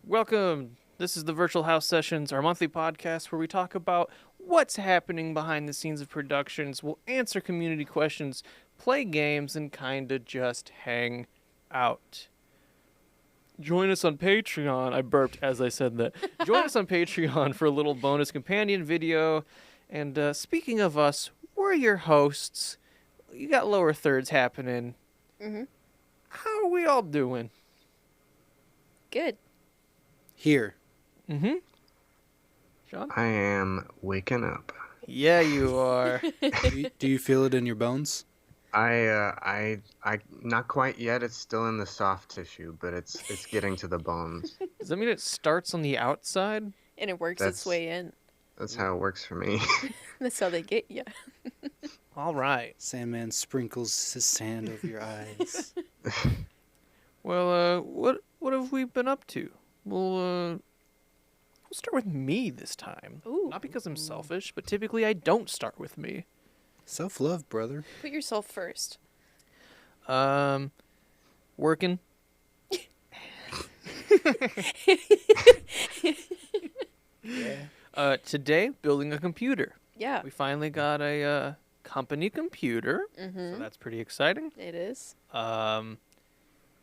Welcome. This is the Virtual House Sessions, our monthly podcast where we talk about what's happening behind the scenes of productions. We'll answer community questions, play games, and kind of just hang out. Join us on Patreon. I burped as I said that. Join us on Patreon for a little bonus companion video. And speaking of us, we're your hosts. You got lower thirds happening. Mm-hmm. How are we all doing? Good. Here. Mm-hmm. Sean? I am waking up. Yeah, you are. Do you feel it in your bones? I not quite yet. It's still in the soft tissue, but it's getting to the bones. Does that mean it starts on the outside? And it works its way in. That's how it works for me. That's how they get you. All right. Sandman sprinkles his sand over your eyes. Well, what have we been up to? We'll start with me this time. Ooh. Not because I'm selfish, but typically I don't start with me. Self-love, brother. Put yourself first. Working. Yeah. Today, building a computer. Yeah. We finally got a company computer, so that's pretty exciting. It is.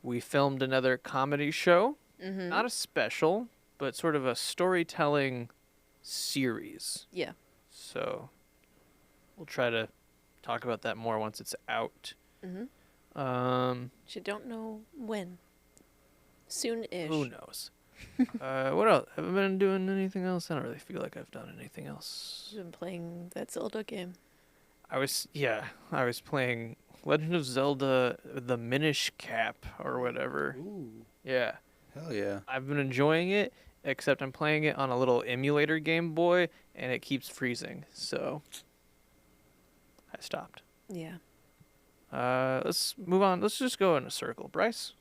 We filmed another comedy show. Mm-hmm. Not a special, but sort of a storytelling series. Yeah. So we'll try to talk about that more once it's out. Mm-hmm. You don't know when. Soon-ish. Who knows? What else? Have I been doing anything else? I don't really feel like I've done anything else. You've been playing that Zelda game. I was playing Legend of Zelda: The Minish Cap or whatever. Ooh. Yeah. Hell yeah. I've been enjoying it, except I'm playing it on a little emulator Game Boy, and it keeps freezing, so I stopped. Yeah. Let's move on. Let's just go in a circle. Bryce?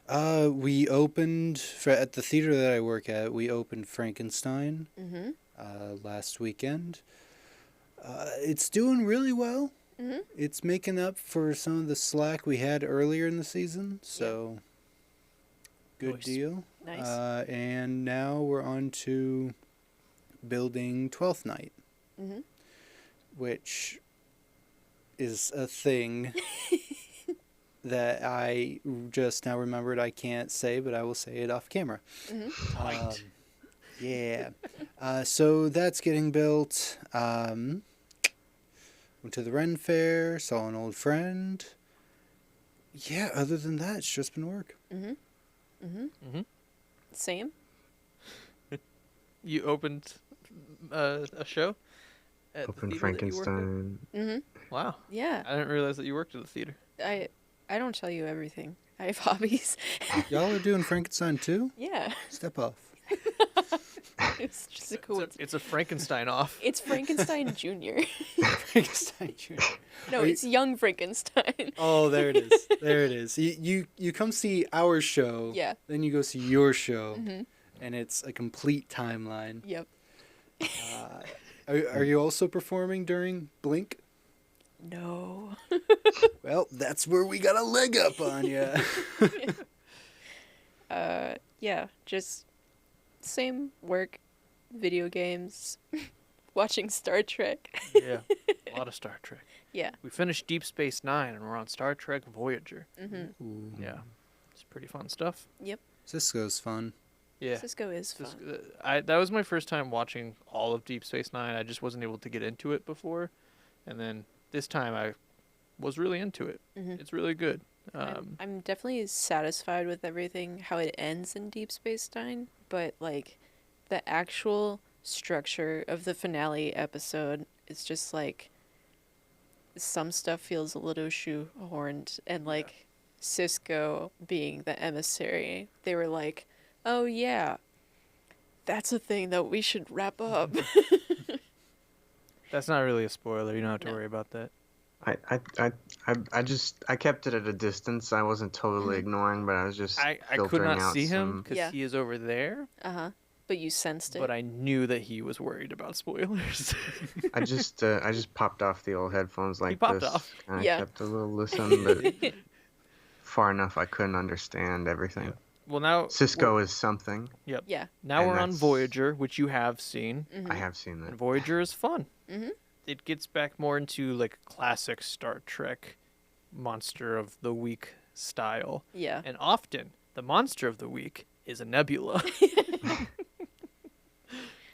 We opened, at the theater that I work at, we opened Frankenstein Mm-hmm. last weekend. It's doing really well. Mm-hmm. It's making up for some of the slack we had earlier in the season, so good Nice. deal. Nice. And now we're on to building 12th Night, Mm-hmm. which is a thing that I just now remembered I can't say, but I will say it off camera. Mm-hmm. Yeah. So that's getting built. Went to the Ren Fair, saw an old friend. Yeah, other than that, it's just been work. Mm-hmm. Mm-hmm. Mm-hmm. Same. You opened a show? At the Open theater that you work at? Frankenstein. Mm-hmm. Wow. Yeah. I didn't realize that you worked at the theater. I don't tell you everything. I have hobbies. Y'all are doing Frankenstein too? Yeah. Step off. It's just a coincidence. It's a Frankenstein off. It's Frankenstein Jr. Frankenstein Jr. No, it's Young Frankenstein. Oh, there it is. There it is. You come see our show. Yeah. Then you go see your show. Mm-hmm. And it's a complete timeline. Yep. Are you also performing during Blink? No. Well, that's where we got a leg up on you. Yeah, just same work, video games, watching Star Trek. Yeah. A lot of Star Trek. Yeah. We finished Deep Space Nine, and we're on Star Trek Voyager. Mm-hmm. Ooh. Yeah. It's pretty fun stuff. Yep. Cisco's fun. Yeah. Cisco is fun. That was my first time watching all of Deep Space Nine. I just wasn't able to get into it before, and then this time I was really into it. Mm-hmm. It's really good. I'm definitely satisfied with everything, how it ends in Deep Space Nine, but like the actual structure of the finale episode is just like some stuff feels a little shoehorned, and like Cisco being the emissary, they were like, oh yeah, that's a thing that we should wrap up. That's not really a spoiler. You don't have to No. worry about that. I kept it at a distance. I wasn't totally ignoring, but I was just I could filtering not out see him some- because Yeah. he is over there, Uh-huh. But you sensed it. but I knew that he was worried about spoilers. I just popped off the old headphones like popped this. off. And Yeah. I kept a little listen, but far enough I couldn't understand everything. Well, now Cisco is something. Yep. Yeah. Now And we're on that's- Voyager, which you have seen, Mm-hmm. I have seen and that. Voyager is fun. Mm-hmm. It gets back more into like classic Star Trek monster of the week style, Yeah. and often the monster of the week is a nebula.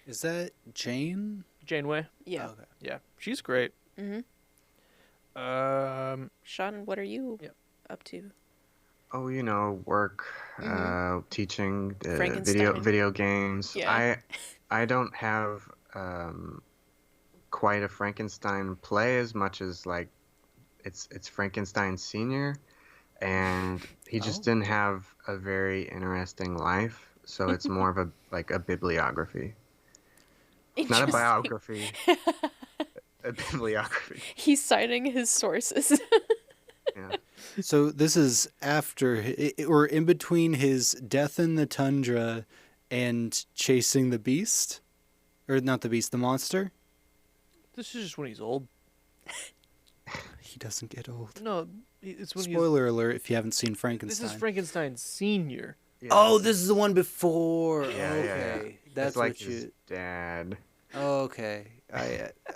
Is that Jane? Janeway, Yeah. Okay. yeah, she's great. Mm-hmm. Um, Sean, what are you Yep. up to? Oh, work, teaching, Frankenstein. video games. Yeah. I don't have quite a Frankenstein play as much as like it's Frankenstein Senior, and he just didn't have a very interesting life, so it's more of a bibliography, not a Interesting. biography, a bibliography. He's citing his sources. Yeah. So this is after or in between his death in the tundra and chasing the beast, or not the beast, the monster. this is just when he's old. He doesn't get old. No, it's when Spoiler alert if you haven't seen he's. Frankenstein. This is Frankenstein Senior. Yeah, Oh, this is the one before. Yeah, okay. It's That's like what his you. dad. Okay.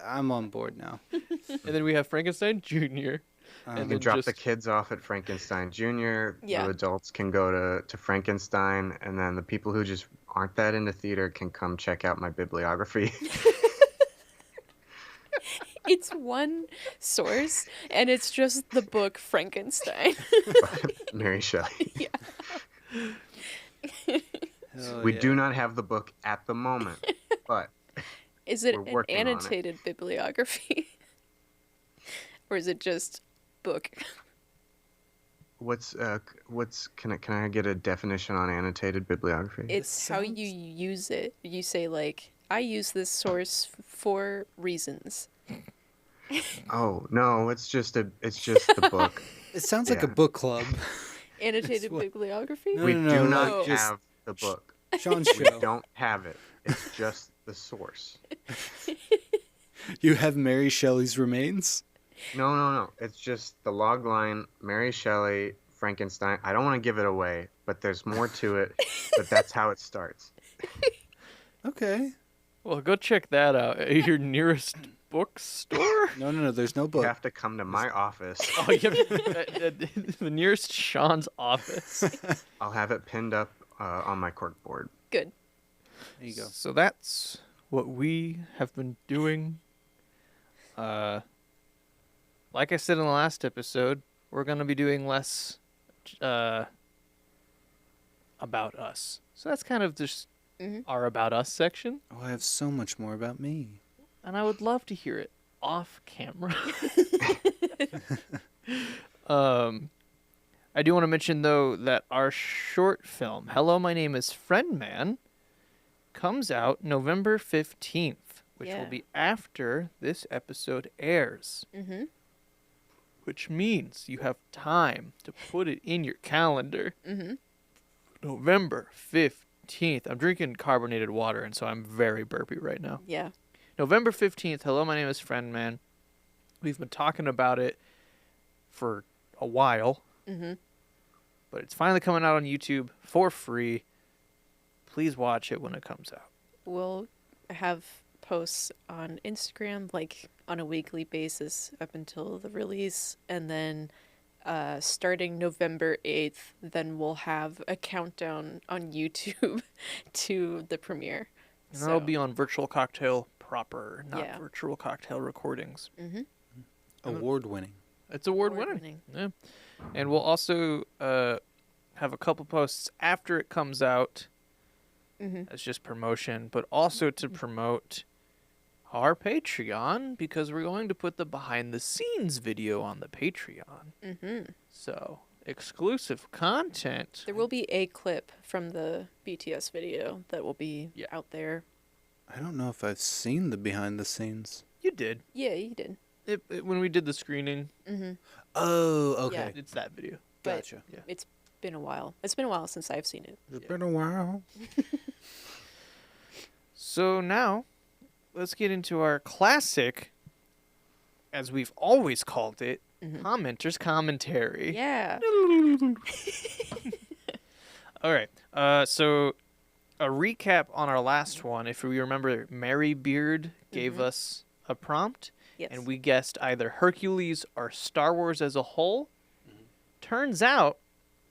I'm on board now. And then we have Frankenstein Junior. Um, You then can drop the just- kids off at Frankenstein Jr. Yeah. The adults can go to Frankenstein, and then the people who just aren't that into theater can come check out my bibliography. It's one source, and it's just the book Frankenstein. Mary Shelley. hell We yeah. do not have the book at the moment, but Is it We're an working on it. annotated bibliography? Or is it just book? can I get a definition on annotated bibliography? It's how you use it. You say like, I use this source for reasons. Oh no, it's just the book. It sounds like a Yeah. book club. Annotated what- bibliography? No, We no, do no, not like, just- have the book. Sean's We show. don't have it. It's just the source. You have Mary Shelley's remains. No. It's just the log line, Mary Shelley, Frankenstein. I don't want to give it away, but there's more to it. But that's how it starts. Okay. Well, go check that out at your nearest bookstore. No. There's no You book. have to come to my office. Oh, you have the nearest Sean's office. I'll have it pinned up on my corkboard. Good. There you go. So that's what we have been doing. Like I said in the last episode, we're going to be doing less about us. So that's kind of just Mhm. our about us section. Oh, I have so much more about me. And I would love to hear it off camera. I do want to mention, though, that our short film, Hello, My Name is Friend Man, comes out November 15th, which Yeah. will be after this episode airs, Mm-hmm. which means you have time to put it in your calendar. Mm-hmm. November 15th. I'm drinking carbonated water, and so I'm very burpy right now. Yeah. November 15th. Hello, my name is Friend Man. We've been talking about it for a while, Mm-hmm. but it's finally coming out on YouTube for free. Please watch it when it comes out. We'll have posts on Instagram like on a weekly basis up until the release, and then starting November 8th, then we'll have a countdown on YouTube to the premiere. And that'll be on Virtual Cocktail proper, not Yeah. Virtual Cocktail recordings. Mm-hmm. Award winning. It's award winning. Yeah. And we'll also have a couple posts after it comes out Mm-hmm. as just promotion, but also to promote our Patreon, because we're going to put the behind the scenes video on the Patreon. Mm-hmm. So, exclusive content. There will be a clip from the BTS video that will be Yeah. out there. I don't know if I've seen the behind the scenes. You did. Yeah, you did. When we did the screening, Mm-hmm. Oh, okay. it's that video. But Gotcha. it's been a while. It's been a while since I've seen it. It's been a while. So now, let's get into our classic, as we've always called it, Mhm. Commenter's Commentary. Yeah. All right. So a recap on our last one. If we remember, Mary Beard gave us a prompt, Yes. and we guessed either Hercules or Star Wars as a whole. Turns out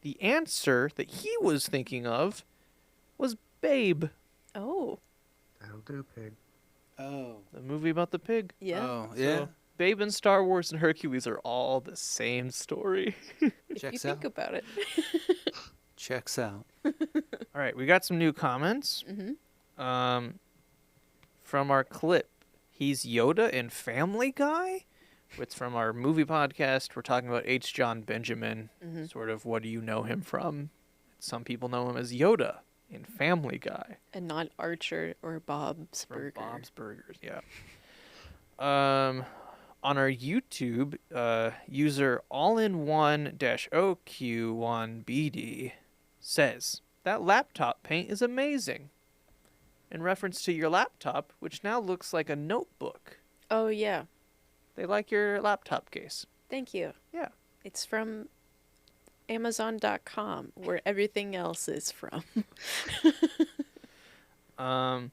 the answer that he was thinking of was Babe, Oh, That'll do, pig. Oh. the movie about the pig. yeah. Oh, yeah. So, Babe and Star Wars and Hercules are all the same story. If you Checks think out. about it. Checks out. All right, we got some new comments. From our clip. He's Yoda in Family Guy. It's from our movie podcast. We're talking about H. John Benjamin. Sort of, what do you know him from? Some people know him as Yoda in Family Guy. And not Archer or Bob's From Burger. Bob's Burgers, yeah. On our YouTube, user allin1-OQ1BD says, that laptop paint is amazing. In reference to your laptop, which now looks like a notebook. Oh, yeah. They like your laptop case. Thank you. Yeah. It's from Amazon.com, where everything else is from. On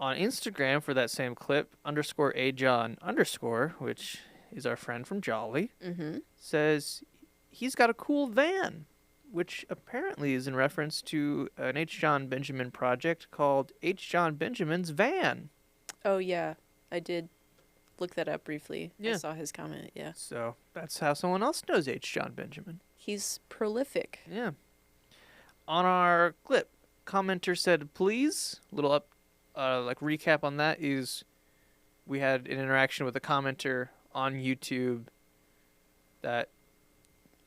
Instagram for that same clip, _ajohn_, which is our friend from Jolly, says he's got a cool van, which apparently is in reference to an H. John Benjamin project called H. John Benjamin's Van. Oh, yeah. I did look that up briefly. Yeah. I saw his comment, yeah. So that's how someone else knows H. John Benjamin. He's prolific. Yeah. On our clip, commenter said, please, little recap on that is we had an interaction with a commenter on YouTube that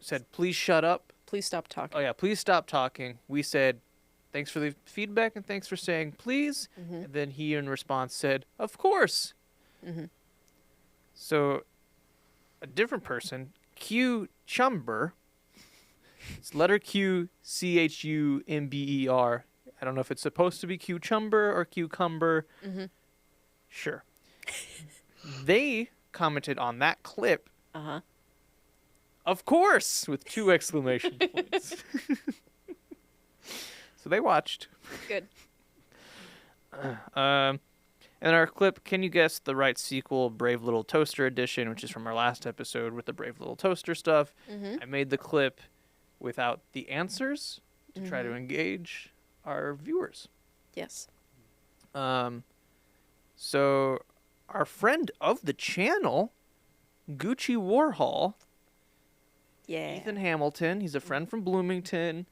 said, please shut up. Please stop talking. Oh, yeah, please stop talking. We said, thanks for the feedback and thanks for saying please. And then he, in response, said, of course. So, a different person, Q Chumber, it's letter Q, CHUMBER. I don't know if it's supposed to be Q Chumber or Cucumber. Sure. They commented on that clip, of course, with 2 exclamation points. So they watched. Good. In our clip, can you guess the right sequel, Brave Little Toaster edition, which is from our last episode with the Brave Little Toaster stuff. I made the clip without the answers to try to engage our viewers. Yes. So our friend of the channel, Gucci Warhol, Yeah. Ethan Hamilton, he's a friend from Bloomington.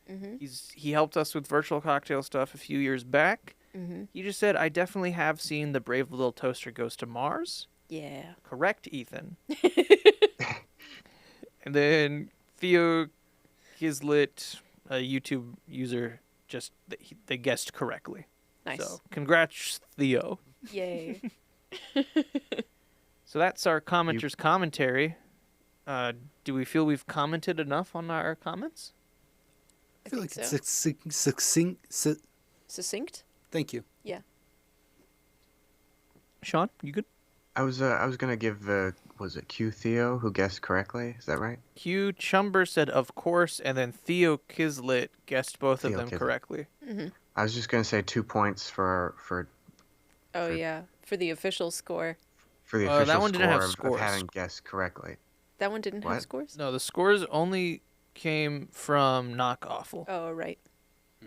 He helped us with virtual cocktail stuff a few years back. He just said, I definitely have seen the Brave Little Toaster Goes to Mars. Yeah. Correct, Ethan. And then Theo Kislet, a YouTube user, just they guessed correctly. Nice. So congrats, Theo. Yay. So that's our commenter's commentary. Do we feel we've commented enough on our comments? I feel like think it's so. succinct. Succinct? Thank you. Yeah. Sean, you good? I was gonna give was it Q Theo who guessed correctly? Is that right? Q Chumber said, of course, and then Theo Kislet guessed both of Theo them Kislet. correctly. I was just gonna say 2 points for Oh, yeah. For the official score. the That official one didn't score have of scores. having guessed correctly. That one didn't have What? scores? No, the scores only came from Knockawful. Oh, right.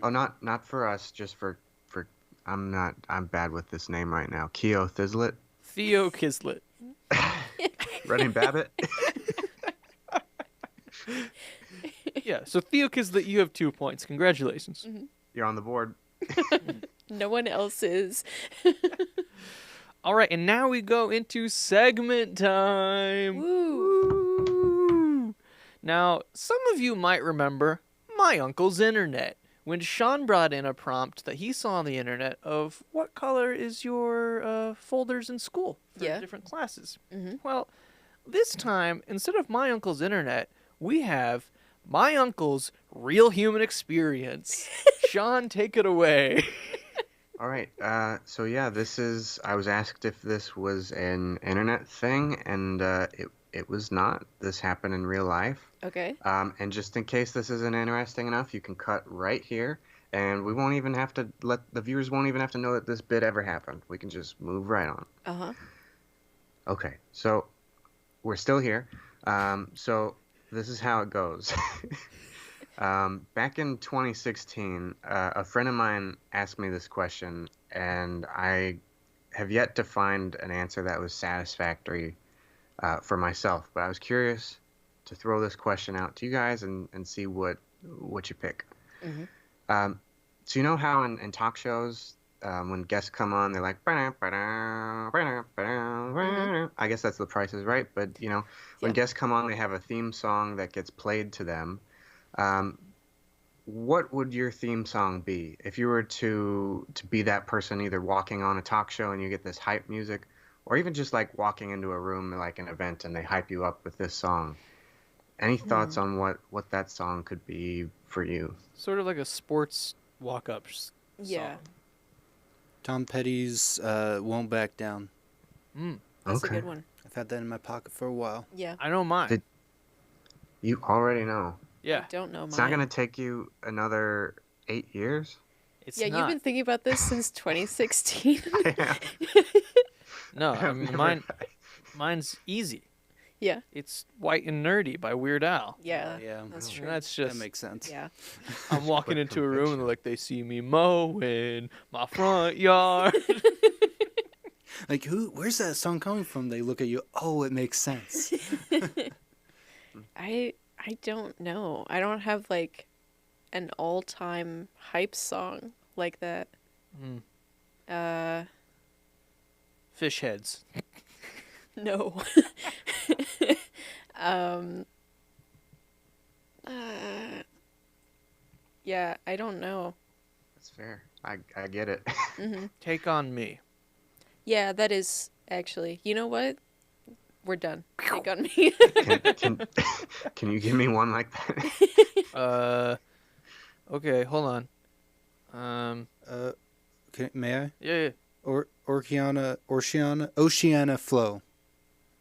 Oh, not for us, just for I'm bad with this name right now. Keo Thizlet, Theo Kislet. Running Babbitt. Yeah, so Theo Kislet, you have 2 points. Congratulations. You're on the board. No one else is. All right, and now we go into segment time. Woo! Now, some of you might remember My Uncle's Internet, when Sean brought in a prompt that he saw on the internet of what color is your folders in school for Yeah. different classes. Well, this time, instead of My Uncle's Internet, we have My Uncle's Real Human Experience. Sean, take it away. All right. So yeah, I was asked if this was an internet thing, and it was not. This happened in real life. Okay. And just in case this isn't interesting enough, you can cut right here, and we won't even have to let the viewers won't even have to know that this bit ever happened. We can just move right on. Uh-huh. Okay, so we're still here. So this is how it goes. Back in 2016, a friend of mine asked me this question, and I have yet to find an answer that was satisfactory for myself. But I was curious to throw this question out to you guys and see what you pick. Mm-hmm. So you know how in talk shows, when guests come on, they're like, I guess that's The Price is Right. But you know, when guests come on, they have a theme song that gets played to them. What would your theme song be if you were to be that person, either walking on a talk show and you get this hype music, or even just like walking into a room like an event and they hype you up with this song? Any thoughts on what that song could be for you? Sort of like a sports walk-up Yeah. song. Tom Petty's Won't Back Down. That's a good one. I've had that in my pocket for a while. Yeah. I know mine. You already know. Yeah. I don't know mine. It's not going to take you another 8 years? It's Yeah, not. you've been thinking about this since 2016. No, I I've mean, never- mine's easy. Yeah. It's White and Nerdy by Weird Al. Yeah. Yeah. That's And true. that's That just, makes sense. Yeah. I'm walking With into a room and conviction. like they see me mowing my front yard. Like, where's that song coming from? They look at you, oh, it makes sense. I don't know. I don't have like an all-time hype song like that. Fish heads. No. Yeah, I don't know. That's fair. I get it. Take on Me. Yeah, that is actually. You know what? We're done. Take on me. Can you give me one like that? Okay, hold on. May I? Yeah. Oceana Flow.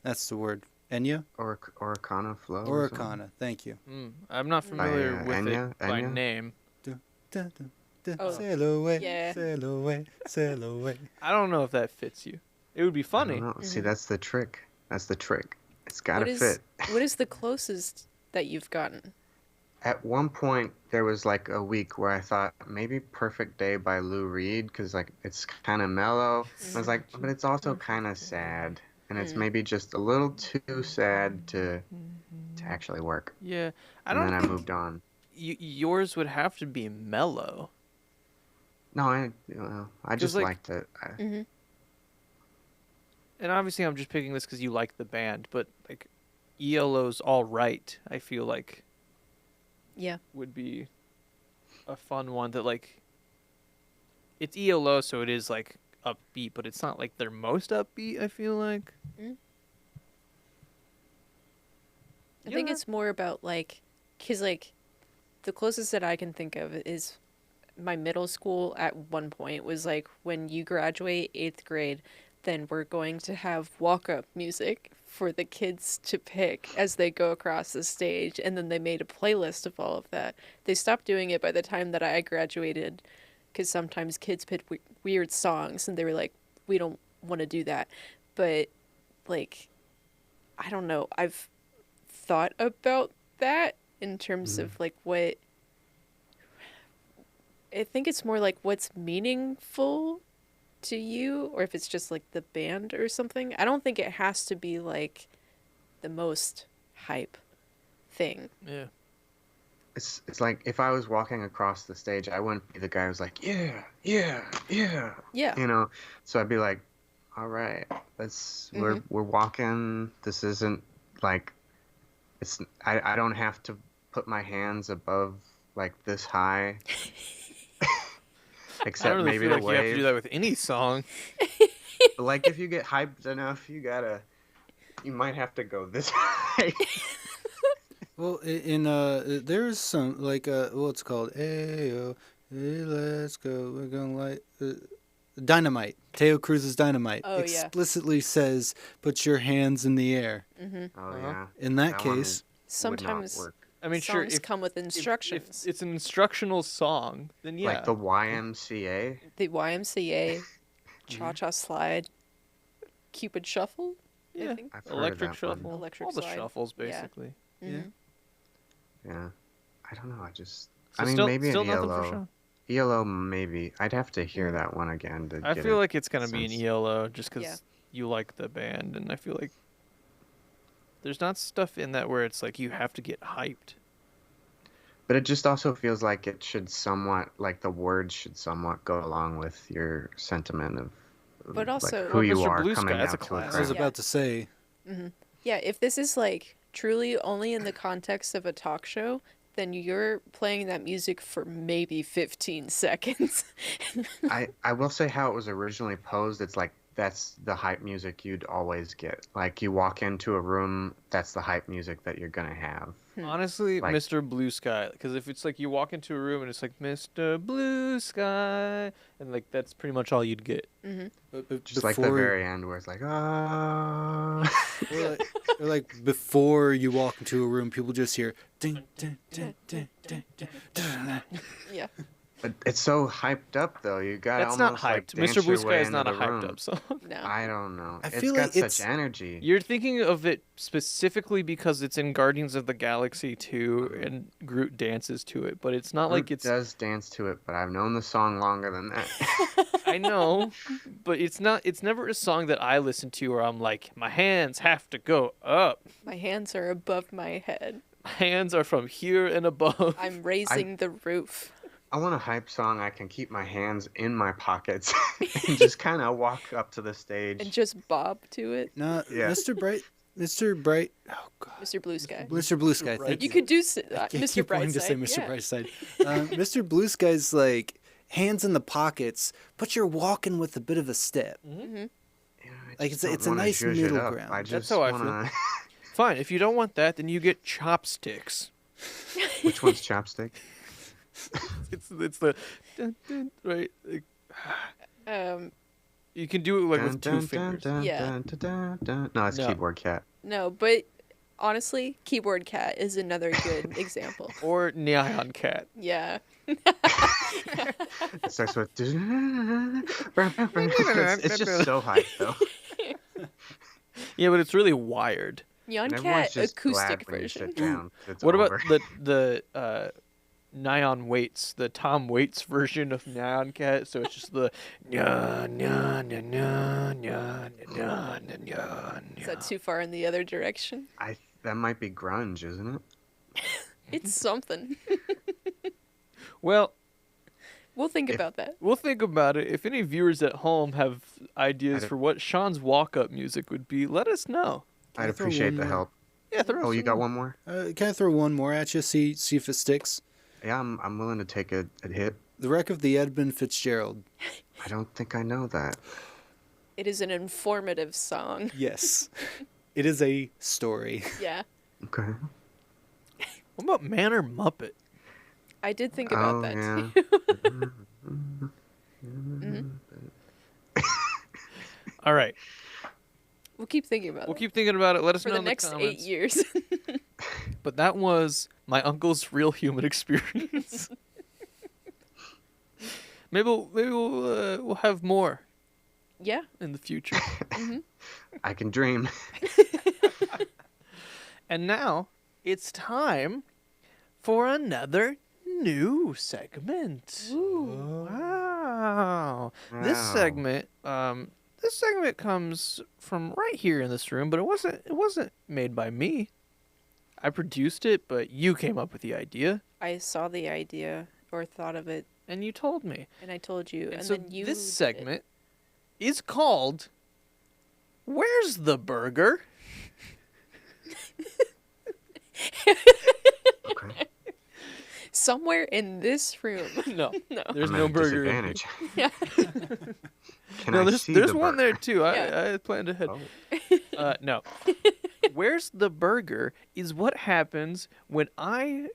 That's the word. Enya? Oricana Flow? or something? Oricana. Thank you. I'm not familiar with Enya? it by Enya? name. Oh, Sail away, yeah. sail away, sail away. I don't know if that fits you. It would be I funny. don't know. See, that's the trick. That's the trick. It's got to What fit. what is the closest that you've gotten? At one point, there was like a week where I thought maybe Perfect Day by Lou Reed, because like it's kind of mellow. I was like, but it's also kind of sad. And it's maybe just a little too sad to actually work. Yeah. I And don't then I think moved on. yours would have to be mellow. No, I just like- liked it. And obviously I'm just picking this because you like the band, but like ELO's All Right, I feel like Yeah. would be a fun one that like it's ELO, so it is like upbeat, but it's not like their most upbeat, I feel like. I think Yeah. it's more about like, cause like, the closest that I can think of is my middle school at one point was like, when you graduate 8th grade, then we're going to have walk-up music for the kids to pick as they go across the stage, and then they made a playlist of all of that. They stopped doing it by the time that I graduated, because sometimes kids picked weird songs, and they were like, we don't want to do that. But like, I don't know. I've thought about that in terms of like what I think it's more like what's meaningful to you, or if it's just like the band or something. I don't think it has to be like the most hype thing. Yeah. It's like if I was walking across the stage, I wouldn't be the guy who's like, yeah, yeah, yeah. Yeah. You know, so I'd be like, all right, we're walking. This isn't like I don't have to put my hands above like this high. I Except don't really maybe feel the like you have to wave. do that with any song. But like if you get hyped enough, you might have to go this high. Well, there's some like what's it called? Ayo, hey, let's go. We're gonna like. Dynamite. Teo Cruz's Dynamite Oh, yeah. explicitly says, "Put your hands in the air." Oh yeah. In that That one case, would not Sometimes work. I mean, sure, songs come with instructions. if it's an instructional song, then yeah. Like the YMCA. The YMCA, Cha-Cha Slide, Cupid Shuffle. I Yeah. think. I've heard of Electric that one. Shuffle. Electric all the Slide. shuffles, Yeah. basically. Mhm. Yeah. I don't know. So I mean, still, maybe still an nothing for ELO. Sean. ELO, maybe. I'd have to hear that one again to I get feel a like it's gonna be an sense. ELO just because Yeah. you like the band, and I feel like there's not stuff in that where it's like you have to get hyped. But it just also feels like it should somewhat, like the words should somewhat go along with your sentiment of But also- like who Well, you Mr. are Blue coming Sky, that's out a to a classic. I was crowd. Yeah. about to say, Yeah, if this is like truly only in the context of a talk show, then you're playing that music for maybe 15 seconds. I will say how it was originally posed. It's like that's the hype music you'd always get. Like you walk into a room, that's the hype music that you're gonna have. Honestly, Like- Mr. Blue Sky, because if it's like you walk into a room and it's like Mr. Blue Sky, and like that's pretty much all you'd get. but Just like the very end where it's like, ah. or like before you walk into a room, people just hear ding, ding, ding, ding, ding, ding, ding. Yeah. But it's so hyped up though. You gotta That's not almost like hyped. dance Mr. Blue your Sky way is not a into the hyped room. up song. No. I don't know. I It's feel got like it's- such energy. You're thinking of it specifically because it's in Guardians of the Galaxy 2 and Groot dances to it, but it's not like Groot it's. does dance to it, but I've known the song longer than that. I know, but it's not. It's never a song that I listen to where I'm like, my hands have to go up. My hands are above my head. My hands are from here and above. I'm raising the roof. I want a hype song I can keep my hands in my pockets and just kind of walk up to the stage. And just bob to it. No, Yeah. Mr. Bright. Oh God, Mr. Blue Sky. Mr. Blue Sky. Bright. Thank You you. could do I Mr. keep wanting to say Brightside. Mr. Yeah. Brightside. Mr. Blue Sky's like hands in the pockets, but you're walking with a bit of a step. Yeah, I Like, just it's a don't wanna nice zhuzh it middle up. ground. I That's just how I feel. wanna... Fine, if you don't want that, then you get chopsticks. Which one's chopstick? It's the dun, dun, right. Like, you can do it like with two fingers. Yeah. No, it's No. keyboard cat. No, but honestly, Keyboard Cat is another good example. Or Neon Cat. Yeah. It starts with. It's just so hype though. Yeah, but it's really wired. Neon And everyone's Cat just acoustic glad when you version. sit down. It's What about over. the Neon Waits, the Tom Waits version of Neon Cat? So it's just the nyan nyan nyan nyan nyan nyan nyan. Is that too far in the other direction? That might be grunge, isn't it? It's something. Well, We'll think about that. we'll think about it. If any viewers at home have ideas don't- for what Sean's walk-up music would be, let us know. I I'd throw appreciate one the more? help. Yeah, throw Oh, you some- got one more? Can I throw one more at you? See if it sticks. Yeah, I'm willing to take a hit. The Wreck of the Edmund Fitzgerald. I don't think I know that. It is an informative song. Yes, it is a story. Yeah. Okay. What about Man or Muppet? I did think about Oh that yeah. too. All right, We'll keep thinking about we'll it. keep thinking about it. Let us For know the in the next 8 comments. years. But that was my uncle's real human experience. maybe we'll have more Yeah. in the future. I can dream. And now it's time for another new segment. Wow. This Wow. segment comes from right here in this room, but it wasn't made by me. I produced it, but you came up with the idea I saw the idea or thought of it, and you told me. and I told you, and so then you. this did it. segment is called Where's the Burger? Okay. Somewhere in this room. No. No. There's I'm no at a burger. in here. disadvantage. Yeah. Can No, I there's see there's the one there burger? too. Yeah. I planned ahead. Oh. No. Where's the burger is what happens when I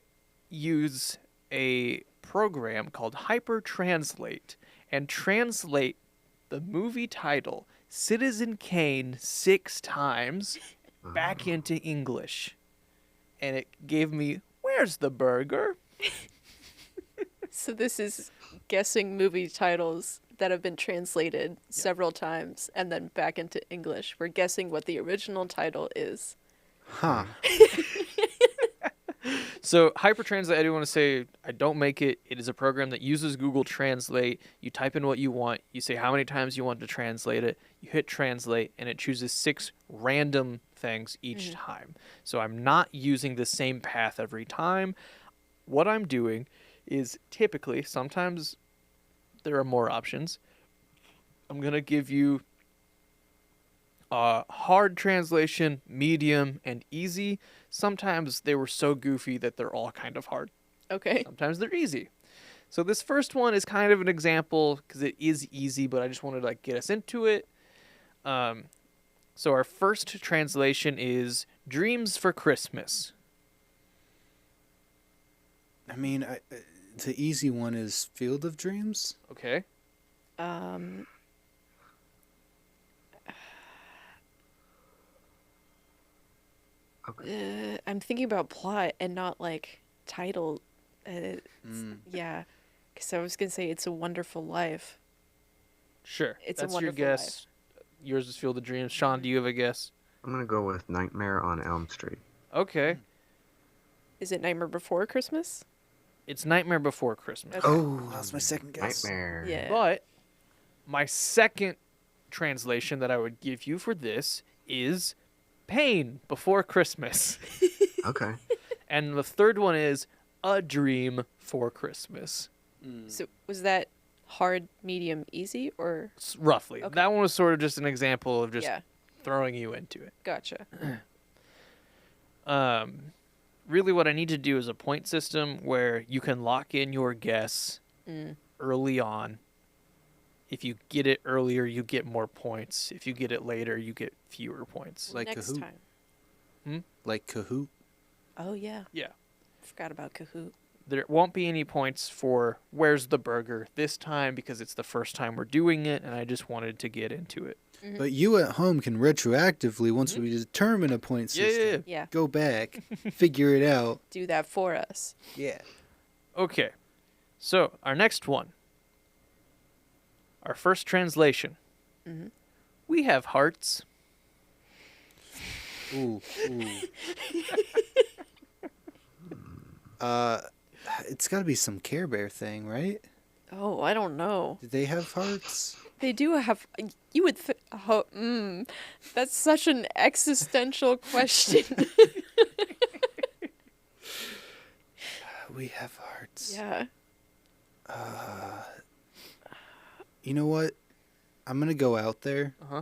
use a program called Hyper Translate and translate the movie title Citizen Kane 6 times back into English. And it gave me, where's the burger? So this is guessing movie titles that have been translated several times and then back into English. We're guessing what the original title is. Huh. So Hypertranslate, I do want to say, I don't make it. It is a program that uses Google Translate. You type in what you want. You say how many times you want to translate it. You hit translate, and it chooses 6 random things each time. So I'm not using the same path every time. What I'm doing is typically, sometimes there are more options. I'm going to give you hard translation, medium, and easy. Sometimes they were so goofy that they're all kind of hard. Okay. Sometimes they're easy. So this first one is kind of an example because it is easy, but I just wanted to get us into it. So our first translation is Dreams for Christmas. I mean, the easy one is Field of Dreams. Okay. I'm thinking about plot and not title. Yeah, because I was gonna say It's a Wonderful Life. Sure. It's a That's your Wonderful guess. Yours is Field of Dreams. Sean, do you have a guess? I'm gonna go with Nightmare on Elm Street. Okay. Is it Nightmare Before Christmas? It's Nightmare Before Christmas. Okay. Oh, that's my second guess. Nightmare. Yeah. But my second translation that I would give you for this is Pain Before Christmas. Okay. And the third one is A Dream for Christmas. So was that hard, medium, easy, or Roughly. Okay. That one was sort of just an example of just yeah? throwing you into it. Gotcha. Really what I need to do is a point system where you can lock in your guess early on. If you get it earlier, you get more points. If you get it later, you get fewer points. Like Next Kahoot. time. Like Kahoot. Oh yeah. Yeah. Forgot about Kahoot. There won't be any points for Where's the Burger this time because it's the first time we're doing it, and I just wanted to get into it. But you at home can retroactively, once we determine a point system, Yeah. go back, figure it out. Do that for us. Yeah. Okay. So, our next one. Our first translation. We have hearts. Ooh. It's got to be some Care Bear thing, right? Oh, I don't know. Do they have hearts? They do have. You would. That's such an existential question. We have hearts. Yeah. You know what? I'm going to go out there. Uh-huh.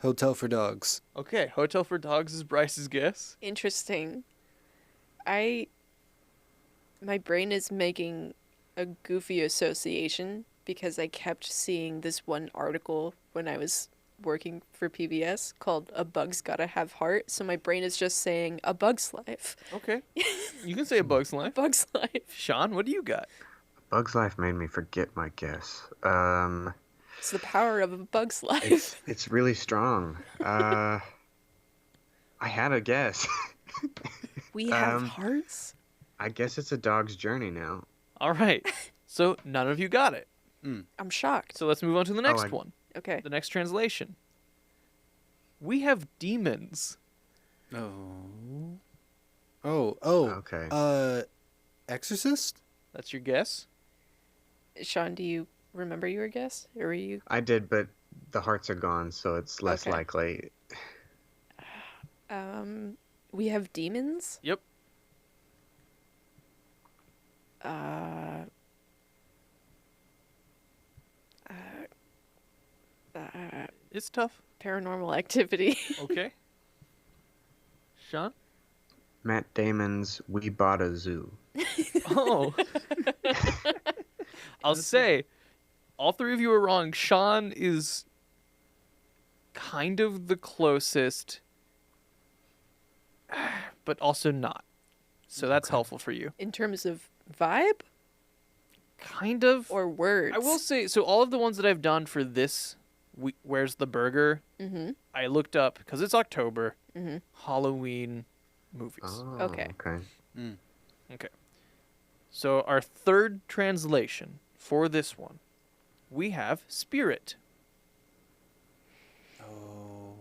Hotel for Dogs. Okay, Hotel for Dogs is Bryce's guess. Interesting. My brain is making a goofy association because I kept seeing this one article when I was working for PBS called A Bug's Gotta Have Heart. So my brain is just saying A Bug's Life. Okay. You can say A Bug's Life. Bug's Life. Sean, what do you got? Bug's Life made me forget my guess. It's the power of A Bug's Life. It's really strong. I had a guess. We have hearts? I guess it's A Dog's Journey now. All right. So none of you got it. I'm shocked. So let's move on to the next I- one. Okay. The next translation. We have demons. Oh. Okay. Exorcist? That's your guess? Sean, do you remember your guess? Or were you? I did, but the hearts are gone, so it's less Okay. likely. We have demons? Yep. It's tough. Paranormal Activity. Okay. Sean? Matt Damon's We Bought a Zoo. Oh. I'll say, all three of you are wrong. Sean is kind of the closest, but also not. So that's helpful for you. In terms of vibe Kind of. or words? I will say, so all of the ones that I've done for this Where's the Burger? Mm-hmm. I looked up, because it's October, Mm-hmm. Halloween movies. Oh, Okay. Okay. Okay. So our third translation for this one, we have Spirit. Oh.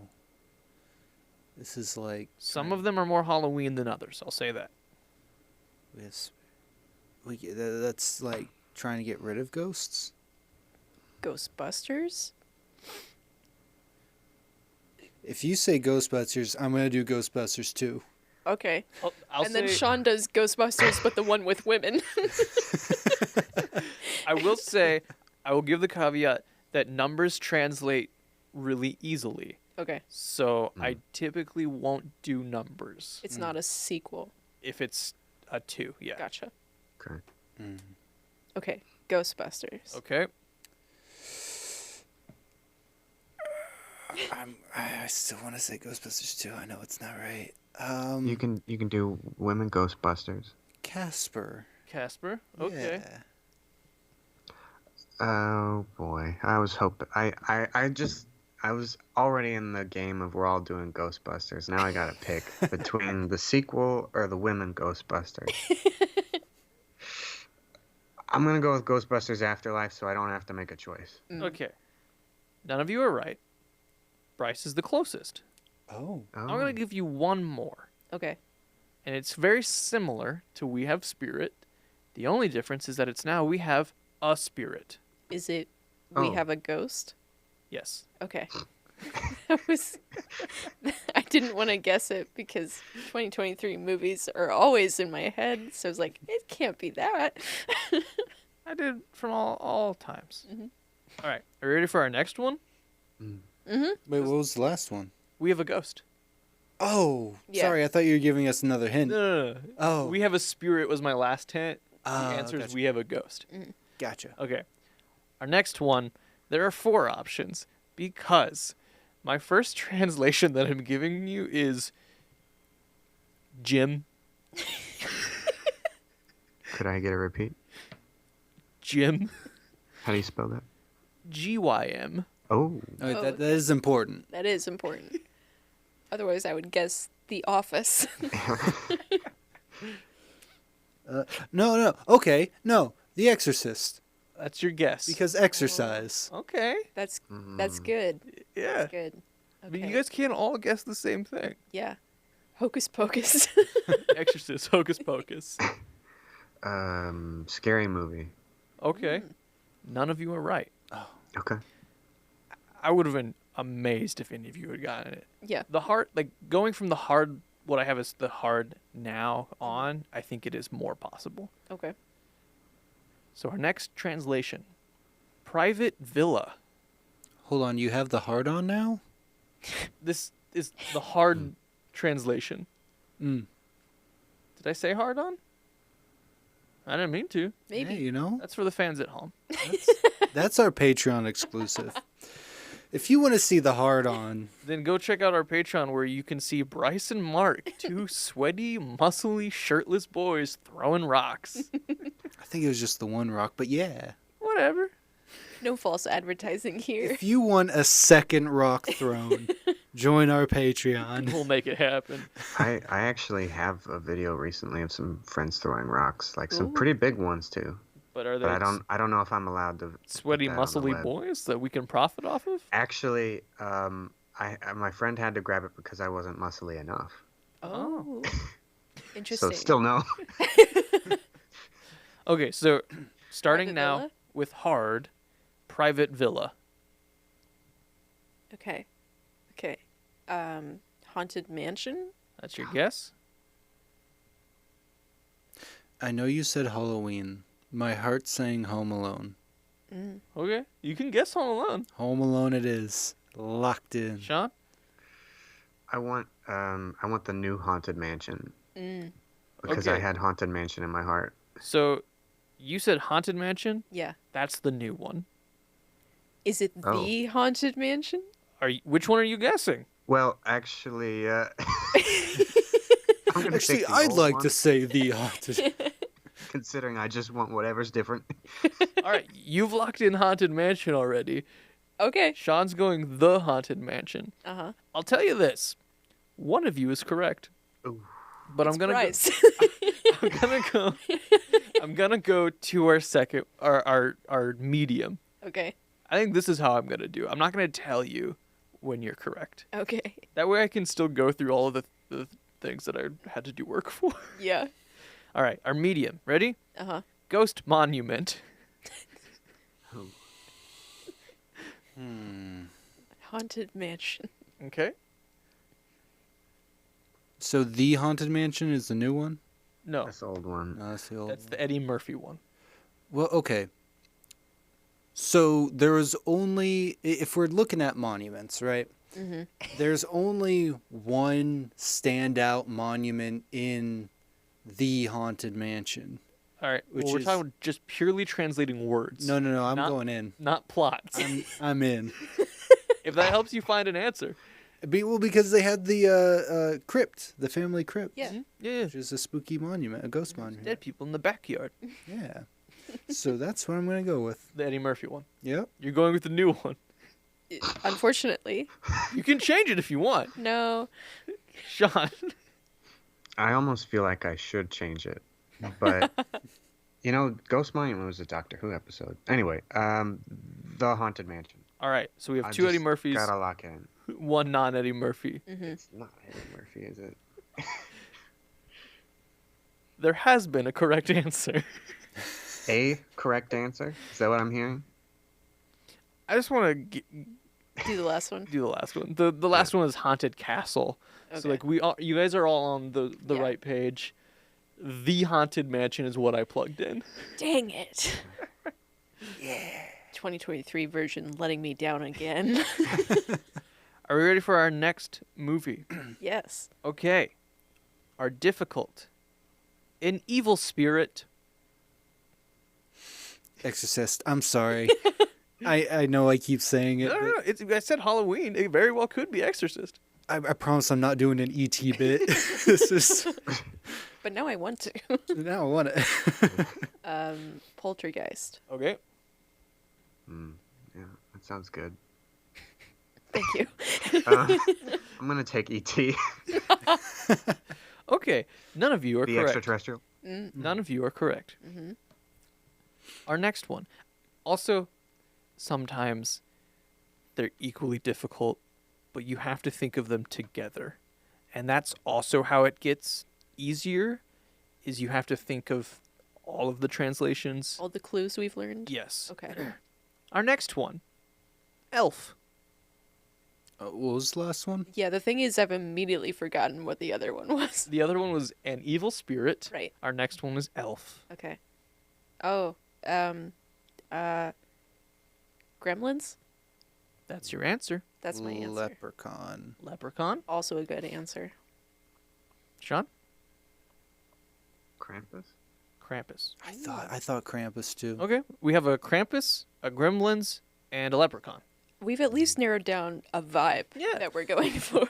This is like Some of them are more Halloween than others, I'll say that. that's like trying to get rid of ghosts. Ghostbusters? If you say Ghostbusters, I'm gonna do Ghostbusters too. Okay. I'll And then say- Sean does Ghostbusters, but the one with women. I will say, I will give the caveat that numbers translate really easily. Okay. So I typically won't do numbers It's not a sequel. if it's a 2. Yeah. Gotcha. Okay. Okay. Ghostbusters. Okay. I still want to say Ghostbusters too. I know it's not right. You can do women Ghostbusters. Casper. Casper. Okay. Yeah. Oh boy, I was hoping. I was already in the game of we're all doing Ghostbusters. Now I gotta pick between the sequel or the women Ghostbusters. I'm gonna go with Ghostbusters Afterlife, so I don't have to make a choice. Okay. None of you are right. Bryce is the closest. Oh. Oh. I'm going to give you one more. Okay. And it's very similar to We Have Spirit. The only difference is that it's now We Have a Spirit. Is it We Oh. Have a Ghost? Yes. Okay. I didn't want to guess it because 2023 movies are always in my head. So I was like, it can't be that. I did from all times. Mhm. All right. Are you ready for our next one? Mm-hmm. Wait, what was the last one? We Have a Ghost. Oh, Yeah. sorry. I thought you were giving us another hint. No. Oh. We Have a Spirit was my last hint. The answer is gotcha. We Have a Ghost. Gotcha. Okay. Our next one, there are 4 options because my first translation that I'm giving you is Jim. Could I get a repeat? Jim. How do you spell that? GYM. Oh. Oh, Oh. that is important. That is important. Otherwise, I would guess The Office. No. Okay, no. The Exorcist. That's your guess. Because exercise. Okay. That's Mm. good. Yeah. That's good. I mean, Okay. you guys can't all guess the same thing. Yeah. Hocus Pocus. Exorcist, Hocus Pocus. Scary movie. Okay. None of you are right. Okay. I would have been amazed if any of you had gotten it. Yeah. The hard, like going from the hard, what I have is the hard now on, I think it is more possible. Okay. So our next translation, Private Villa. Hold on, you have the hard on now? This is the hard translation. Mm. Did I say hard on? I didn't mean to. Maybe. Yeah, you know, That's for the fans at home. that's our Patreon exclusive. If you want to see the hard on, Then go check out our Patreon where you can see Bryce and Mark, 2 sweaty, muscly, shirtless boys throwing rocks. I think it was just the one rock, but yeah. Whatever. No false advertising here. If you want a second rock thrown, join our Patreon. We'll make it happen. I actually have a video recently of some friends throwing rocks, like some Ooh. pretty big ones too. But are But they I don't know if I'm allowed to. sweaty, put that on the muscly web. boys that we can profit off of? Actually, my friend had to grab it because I wasn't muscly enough. Oh. So Interesting. still no. Okay, so starting Private now Villa? with hard, Private Villa. Okay. Okay. Haunted Mansion? That's your guess? I know you said Halloween. My heart's saying Home Alone. Mm. Okay, you can guess Home Alone. Home Alone it is. Locked in. Sean? I want the new Haunted Mansion Mm. because I Okay. had Haunted Mansion in my heart. So you said Haunted Mansion? Yeah. That's the new one. Is it Oh. the Haunted Mansion? Which one are you guessing? Well, actually, I'm gonna Actually, take the I'd old like one, to say the haunted. considering I just want whatever's different. All right, you've locked in Haunted Mansion already. Okay. Sean's going the Haunted Mansion. Uh-huh. I'll tell you this. One of you is correct. Ooh. But It's I'm gonna Bryce. I'm gonna go to our second our medium. Okay. I think this is how I'm gonna do. I'm not gonna tell you when you're correct. Okay. That way I can still go through all of the things that I had to do work for. Yeah. All right, our medium. Ready? Uh-huh. Ghost Monument. Haunted Mansion. Okay. So the Haunted Mansion is the new one? No, That's the old one. No, that's the old that's one. the Eddie Murphy one. Well, okay. So there is only, if we're looking at monuments, right? Mm-hmm. There's only one standout monument in the Haunted Mansion. All right. Which Well, we're is- talking just purely translating words. No, I'm Not- going in. Not plots. I'm in. If that helps you find an answer. Well, because they had the crypt, the family crypt. Yeah. Yeah. Which is a spooky monument, a ghost monument. Dead people in the backyard. Yeah. So that's what I'm going to go with. The Eddie Murphy one. Yep. You're going with the new one. Unfortunately. You can change it if you want. No. Sean. I almost feel like I should change it, but Ghost Monument was a Doctor Who episode. Anyway, the Haunted Mansion. All right. So we have I two Eddie just Murphys, Gotta lock in. one non-Eddie Murphy. Mm-hmm. It's not Eddie Murphy, is it? There has been a correct answer. A correct answer? Is that what I'm hearing? I just want to Do the last one. do the last one. The last one is Haunted Castle. So Okay. like you guys are all on the Yeah. right page. The Haunted Mansion is what I plugged in. Dang it. Yeah. 2023 version letting me down again. Are we ready for our next movie? Yes. Okay. Our difficult. An evil spirit. Exorcist. I'm sorry. I know I keep saying it. No. I said Halloween. It very well could be Exorcist. I promise I'm not doing an ET bit. This is But now I want to. now I want it. Poltergeist. Okay. Yeah, that sounds good. Thank you. I'm gonna take E.T. Okay. None of you are the correct. extraterrestrial. None of you are correct. Mm-hmm. Our next one. Also, sometimes they're equally difficult, but you have to think of them together. And that's also how it gets easier, is you have to think of all of the translations. All the clues we've learned? Yes. Okay. Our next one. Elf. What was the last one? Yeah, the thing is I've immediately forgotten what the other one was. The other one was an evil spirit. Right. Our next one was elf. Okay. Oh, Gremlins? That's your answer. That's my answer. Leprechaun. Leprechaun. Also a good answer. Sean? Krampus. Krampus. I thought Krampus too. Okay. We have a Krampus, a Gremlins, and a Leprechaun. We've at least narrowed down a vibe that we're going for.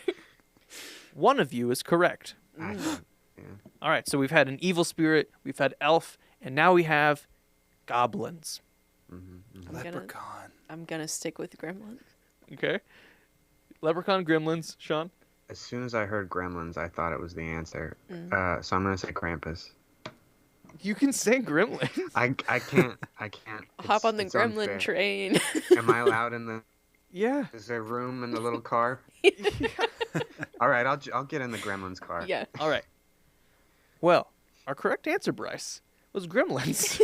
One of you is correct. I thought, yeah. All right, so we've had an evil spirit, we've had elf, and now we have goblins. Leprechaun. I'm gonna stick with Gremlins. Okay. Leprechaun, gremlins, Sean? As soon as I heard Gremlins, I thought it was the answer. So I'm gonna say Krampus. You can say gremlins. I can't. Hop on the It's Gremlin unfair. train. Am I allowed in the? Yeah. Is there room in the little car? All right, I'll get in the Gremlins car. Yeah. All right. Well, our correct answer, Bryce, was gremlins.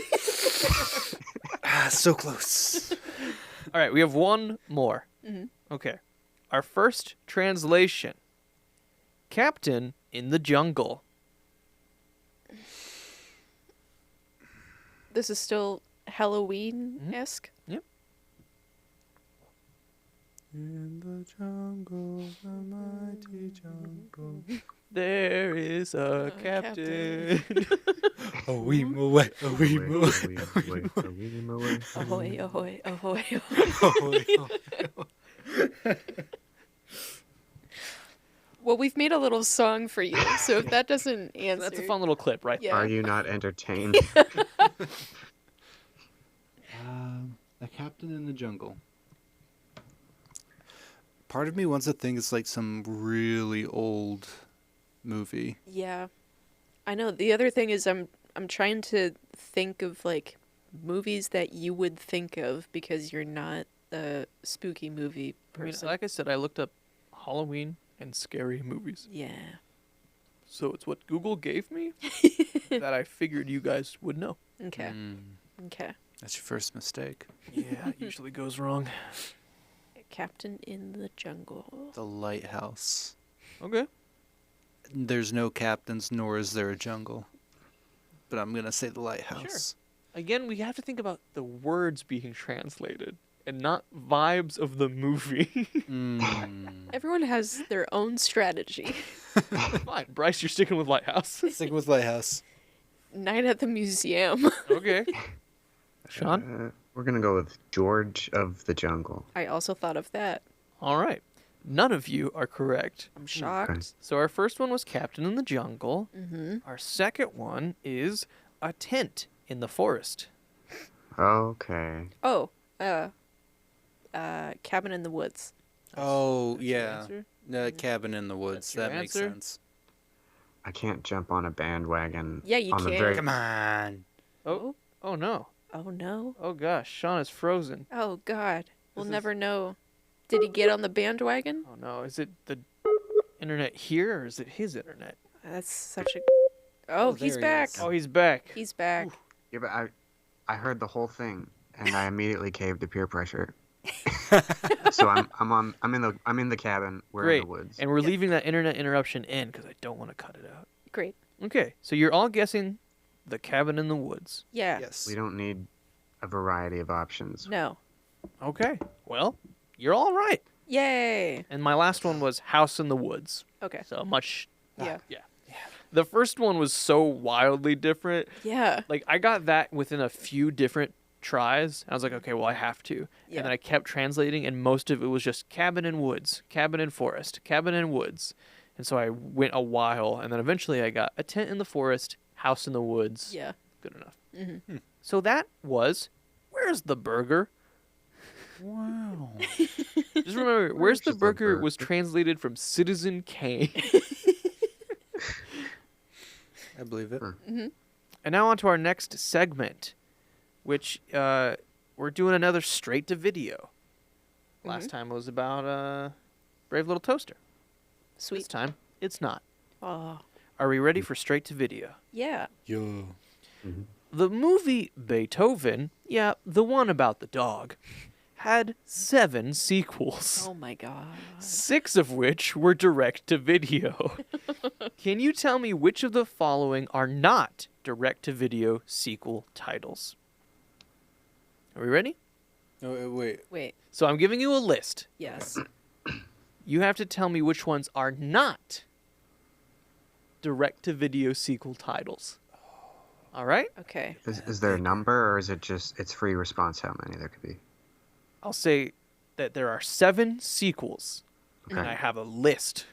So close. All right, we have one more. Okay. Our first translation. Captain in the Jungle. This is still Halloween-esque. Yep. In the jungle, the mighty jungle. There is a captain. A wee away, a wee away. Ahoy, ahoy, ahoy, ahoy. Well, we've made a little song for you, so if that doesn't answer... That's a fun little clip, right? Yeah. Are you not entertained? A captain in the jungle. Part of me wants to think it's like some really old movie. Yeah. I know. The other thing is I'm trying to think of like movies that you would think of because you're not a spooky movie I mean, person. like I said, I looked up Halloween and scary movies. Yeah. So it's what Google gave me that I figured you guys would know. Okay. Okay. That's your first mistake. Yeah, it usually goes wrong. Captain in the Jungle. The Lighthouse. Okay. There's no captains, nor is there a jungle. But I'm going to say The Lighthouse. Again, we have to think about the words being translated and not vibes of the movie. Everyone has their own strategy. Fine. Bryce, you're sticking with Lighthouse. Stick with Lighthouse. Night at the Museum. Okay. Sean? We're gonna go with George of the Jungle. I also thought of that. All right. None of you are correct. I'm shocked. So our first one was Captain in the Jungle. Mm-hmm. Our second one is A Tent in the Forest. Okay. Oh, Cabin in the Woods. Oh, That's your yeah. answer? The Cabin in the Woods. That's your That makes answer? sense. I can't jump on a bandwagon. Yeah, you on the can. very- Come on. Oh no. Oh no. Oh gosh, Sean is frozen. Oh God. We'll This is- never know. Did he get on the bandwagon? Oh no, is it the internet here or is it his internet? That's such a. Oh, there he's he back. is. Oh, he's back. He's back. Yeah, but I heard the whole thing and I immediately caved to peer pressure. So I'm in the cabin. We're Great. in the woods. And we're leaving that internet interruption in because I don't want to cut it out. Great. Okay, so you're all guessing The Cabin in the Woods. Yeah. Yes. We don't need a variety of options. No. Okay, well, you're all right. Yay. And my last one was House in the Woods. Okay. So much. Yeah. Yeah. The first one was so wildly different. Yeah. Like, I got that within a few different tries. I was like, okay, well, I have to. Yeah. And then I kept translating, and most of it was just cabin in woods, cabin in forest, cabin in woods. And so I went a while, and then eventually I got A Tent in the Forest, House in the Woods. Yeah. Good enough. Mm-hmm. So that was Where's the Burger? Wow. Just remember, Where's the the Burger Burger? was translated from Citizen Kane. I believe it. And now on to our next segment, which we're doing another straight to video. Last time was about Brave Little Toaster. This Sweet. time, it's not. Oh. Are we ready for straight to video? Yeah. Yo. The movie Beethoven, yeah, the one about the dog, had 7 sequels. Oh my God. 6 of which were direct to video. Can you tell me which of the following are not direct to video sequel titles? Are we ready? Oh, wait. Wait. So I'm giving you a list. Yes. You have to tell me which ones are not direct to video sequel titles. All right? Okay. Is there a number or is it just it's free response how many there could be? I'll say that there are 7 sequels, Okay. and I have a list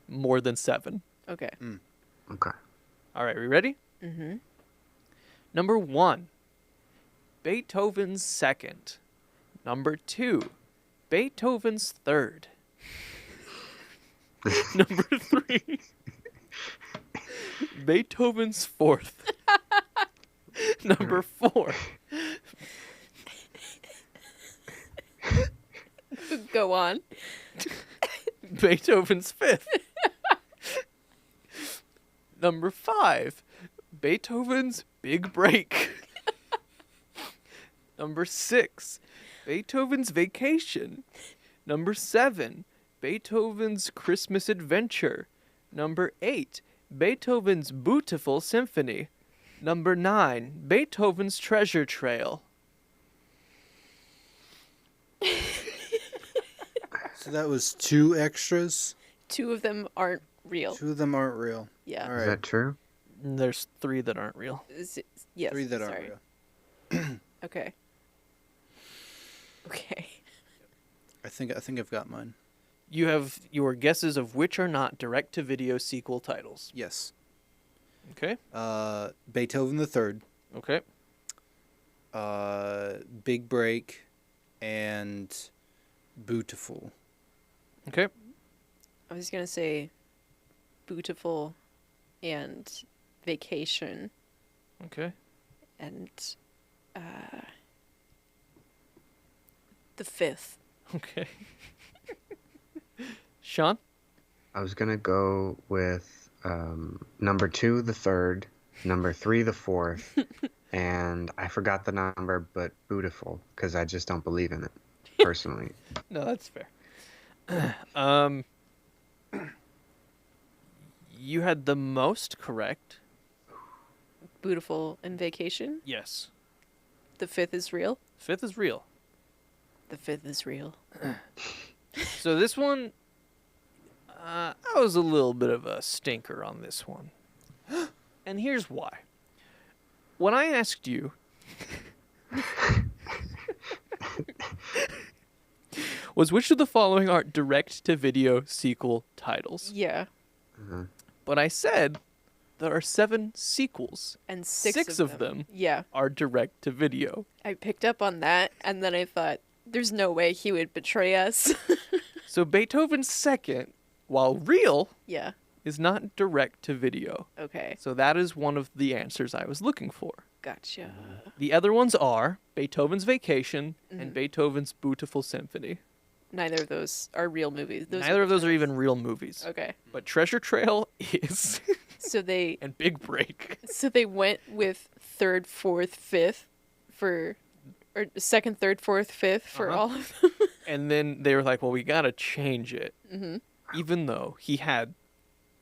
more than 7. Okay. Okay. All right, we ready? Mm-hmm. Number 1, Beethoven's Second. Number 2, Beethoven's Third. Number 3, Beethoven's Fourth. Number 4, Go on. Beethoven's Fifth. Number 5, Beethoven's Big Break. Number 6, Beethoven's Vacation. Number 7, Beethoven's Christmas Adventure. Number 8, Beethoven's Beautiful Symphony. Number 9, Beethoven's Treasure Trail. So that was 2 extras. 2 of them aren't real. 2 of them aren't real. Yeah. All Is right. that true? There's 3 that aren't real. Yes. 3 that aren't sorry. real. Okay. Okay. I think I've got mine. You have your guesses of which are not direct-to-video sequel titles. Yes. Okay? Beethoven the Third, Okay. Big Break, and Beautiful. Okay. I was gonna say Beautiful and Vacation Okay. and The Fifth. Okay. Sean? I was gonna go with number 2, the third, number 3, the fourth, and I forgot the number, but Beautiful, because I just don't believe in it, personally. No, that's fair. You had the most correct. Beautiful and Vacation. Yes. The Fifth is real. Fifth is real. The Fifth is real. So this one, I was a little bit of a stinker on this one. And here's why. When I asked you, was which of the following are direct-to-video sequel titles? Yeah. But I said there are 7 sequels. And 6 of them Yeah. are direct-to-video. I picked up on that, and then I thought, there's no way he would betray us. So Beethoven's second, while real, Yeah. is not direct-to-video. Okay. So that is one of the answers I was looking for. Gotcha. The other ones are Beethoven's Vacation and Beethoven's Beautiful Symphony. Neither of those are real movies. Neither of those are even real movies. Okay. But Treasure Trail is, So they and Big Break. went with third, fourth, fifth for, or second, third, fourth, fifth for all of them. And then they were like, well, we got to change it. Even though he had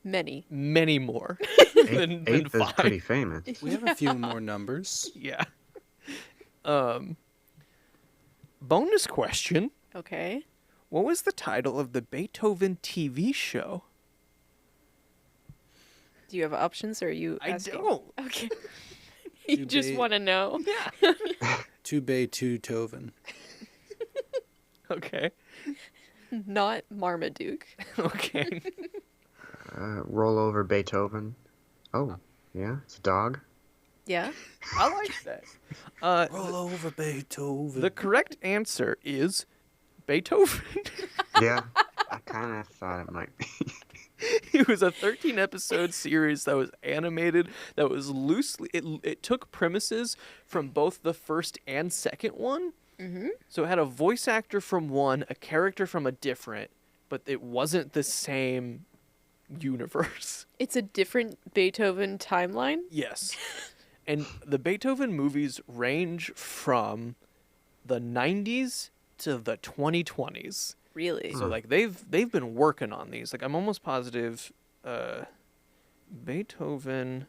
Many. many more than Eighth is 5. pretty famous. We have a few more numbers. Yeah. Bonus question. Okay. What was the title of the Beethoven TV show? Do you have options, or are you I asking? don't. Okay. You Too just bad. want to know. Yeah. To Beethoven. Okay. Not Marmaduke. Okay. Roll over Beethoven. Oh, yeah, it's a dog. Yeah. I like that. Roll over Beethoven. The correct answer is Beethoven. Yeah, I kind of thought it might be. It was a 13-episode series that was animated, that was loosely... It took premises from both the first and second one. Mm-hmm. So it had a voice actor from one, a character from a different, but it wasn't the same universe. It's a different Beethoven timeline. Yes. And the Beethoven movies range from the 90s to the 2020s. Really? So like they've been working on these. Like I'm almost positive Beethoven,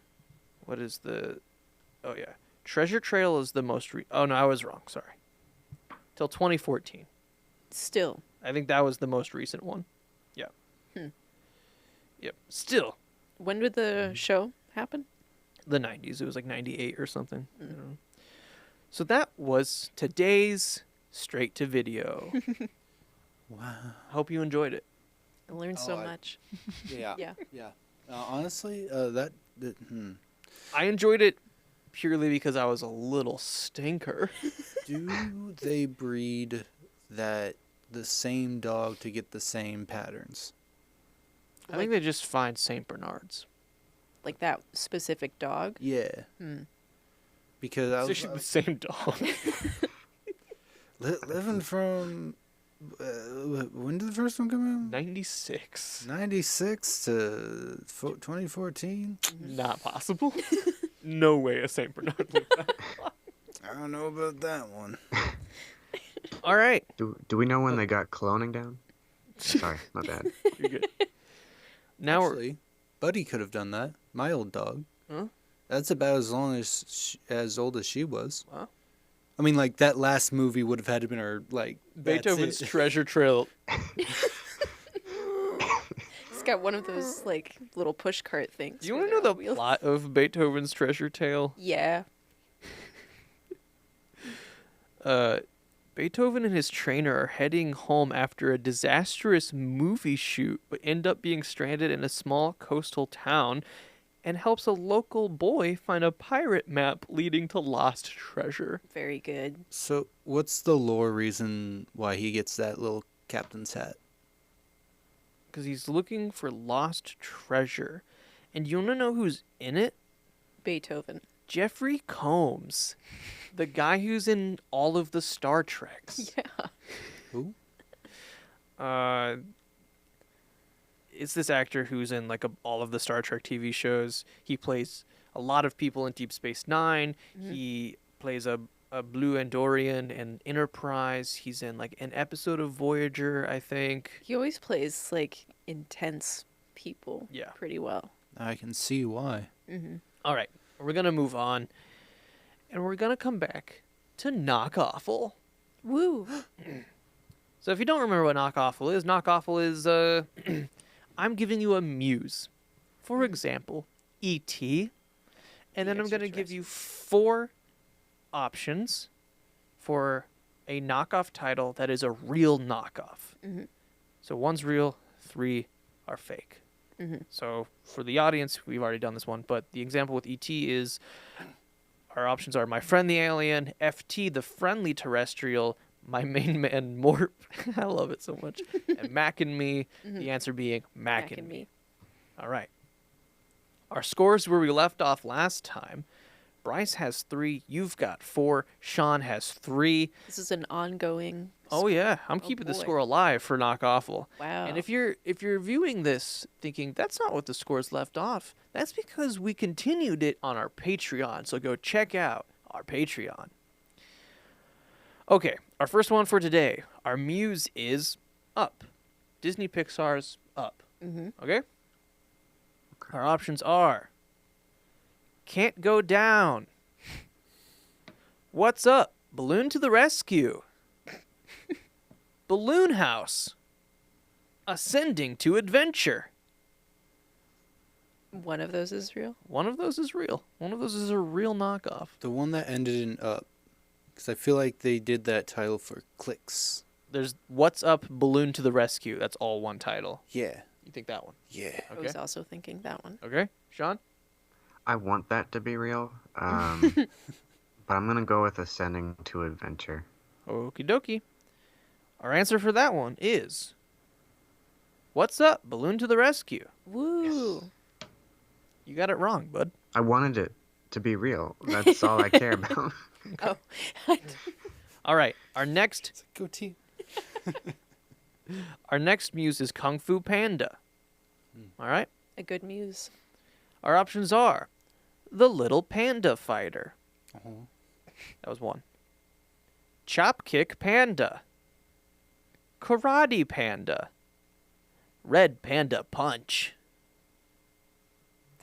what is the, oh yeah, Treasure Trail is the most oh no, I was wrong, sorry. Till 2014. Still. I think that was the most recent one. Yeah. Yep. Still When did the show happen? the 90s. It was like 98 or something. I don't know. So that was today's straight to video. Wow. Hope you enjoyed it. I learned so much. Yeah. Yeah. Yeah. Honestly, I enjoyed it purely because I was a little stinker. Do they breed the same dog to get the same patterns? I think they just find Saint Bernards. Like that specific dog? Yeah. Because I It's was actually the same dog. living from when did the first one come out? 96. 96 to 2014. Not possible. No way a Saint Bernard lived that. I don't know about that one. All right. Do we know when they got cloning down? Sorry, my bad. You're good. Now Actually, Buddy could have done that. My old dog. Huh? That's about as old as she was. Wow. I mean, like that last movie would have had to been her like that's Beethoven's it. Treasure Trail. It's got one of those like little push cart things. Do you where want to know they're the on wheels. plot of Beethoven's Treasure Tale? Yeah. Beethoven and his trainer are heading home after a disastrous movie shoot, but end up being stranded in a small coastal town and helps a local boy find a pirate map leading to lost treasure. Very good. So, what's the lore reason why he gets that little captain's hat? because he's looking for lost treasure. And you want to know who's in it? Beethoven. Jeffrey Combs, the guy who's in all of the Star Treks. Yeah. Who? It's this actor who's in like all of the Star Trek TV shows. He plays a lot of people in Deep Space Nine. Mhm. He plays a Blue Andorian in Enterprise. He's in like an episode of Voyager, I think. He always plays like intense people Yeah. pretty well. I can see why. Mm-hmm. All right, we're gonna move on, and we're gonna come back to Knockawful. Woo. So if you don't remember what Knockawful is I'm giving you a muse. For example, E.T. And then I'm Yes, going to that's give right. you 4 options for a knockoff title that is a real knockoff. Mm-hmm. So 1's real, 3 are fake. Mm-hmm. So for the audience, we've already done this one, but the example with E.T. is our options are My Friend the Alien, F.T. the Friendly Terrestrial, My Main Man Morp, I love it so much, and Mac and Me, the answer being Mac and Me. All right. Our scores where we left off last time. Bryce has 3, you've got 4, Sean has 3. This is an ongoing. Oh yeah, I'm Oh, keeping the boy. score alive for Knockawful. Wow. And if you're viewing this thinking that's not what the scores left off, that's because we continued it on our Patreon. So go check out our Patreon. Okay, our first one for today. Our muse is Up. Disney Pixar's Up. Mm-hmm. Okay? Our options are Can't Go Down. What's Up? Balloon to the Rescue. Balloon House. Ascending to Adventure. One of those is real. One of those is real. One of those is a real knockoff. The one that ended in Up. Because I feel like they did that title for clicks. There's What's Up? Balloon to the Rescue. That's all one title. Yeah. You think that one? Yeah. I Okay. was also thinking that one. Okay. Sean? I want that to be real, but I'm going to go with Ascending to Adventure. Okie dokie. Our answer for that one is What's Up? Balloon to the Rescue. Woo. You got it wrong, bud. I wanted it to be real. That's all I care about. Oh. All right. Our next Go team. muse is Kung Fu Panda. All right. A good muse. Our options are The Little Panda Fighter. Oh. That was 1. Chop Kick Panda. Karate Panda. Red Panda Punch.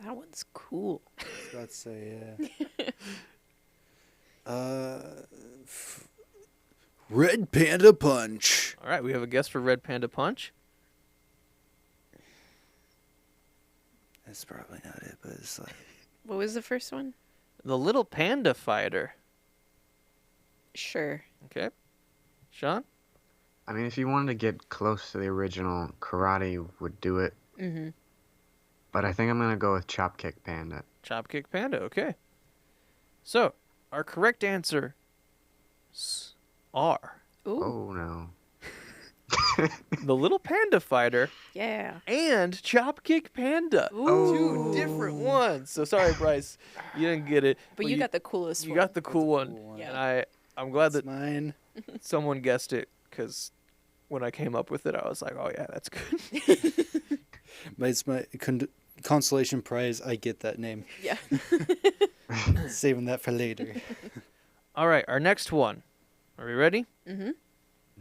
That one's cool. I was about to say, yeah. Red Panda Punch. All right, we have a guess for Red Panda Punch. That's probably not it, but it's like... What was the first one? The Little Panda Fighter. Sure. Okay. Sean? I mean, if you wanted to get close to the original, Karate would do it. Mm-hmm. But I think I'm going to go with Chop Kick Panda. Chop Kick Panda. Okay. So, our correct answer are Ooh. Oh, no. The Little Panda Fighter Yeah. and Chop Kick Panda. Ooh. 2 different ones. So sorry, Bryce, you didn't get it. But you got the coolest you one. got the cool one. Yeah. And I'm glad That's that mine. someone guessed it because when I came up with it, I was like, oh yeah, that's good. But it's my consolation prize. I get that name. Yeah. Saving that for later. All right, our next one. Are we ready? Mm-hmm.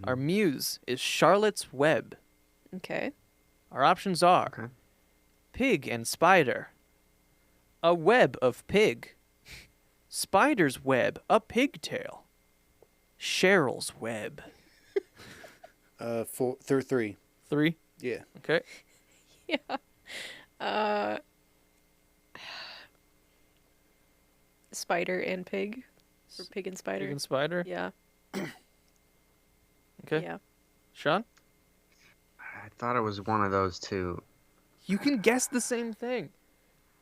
Our muse is Charlotte's Web. Okay. Our options are Okay. Pig and Spider, A Web of Pig, Spider's Web, A Pigtail, Cheryl's Web. 3. 3. Yeah. Okay. Yeah. Spider and pig. Or pig and spider. Pig and Spider. Yeah. Okay. Yeah. Sean? I thought it was one of those two. You can guess the same thing.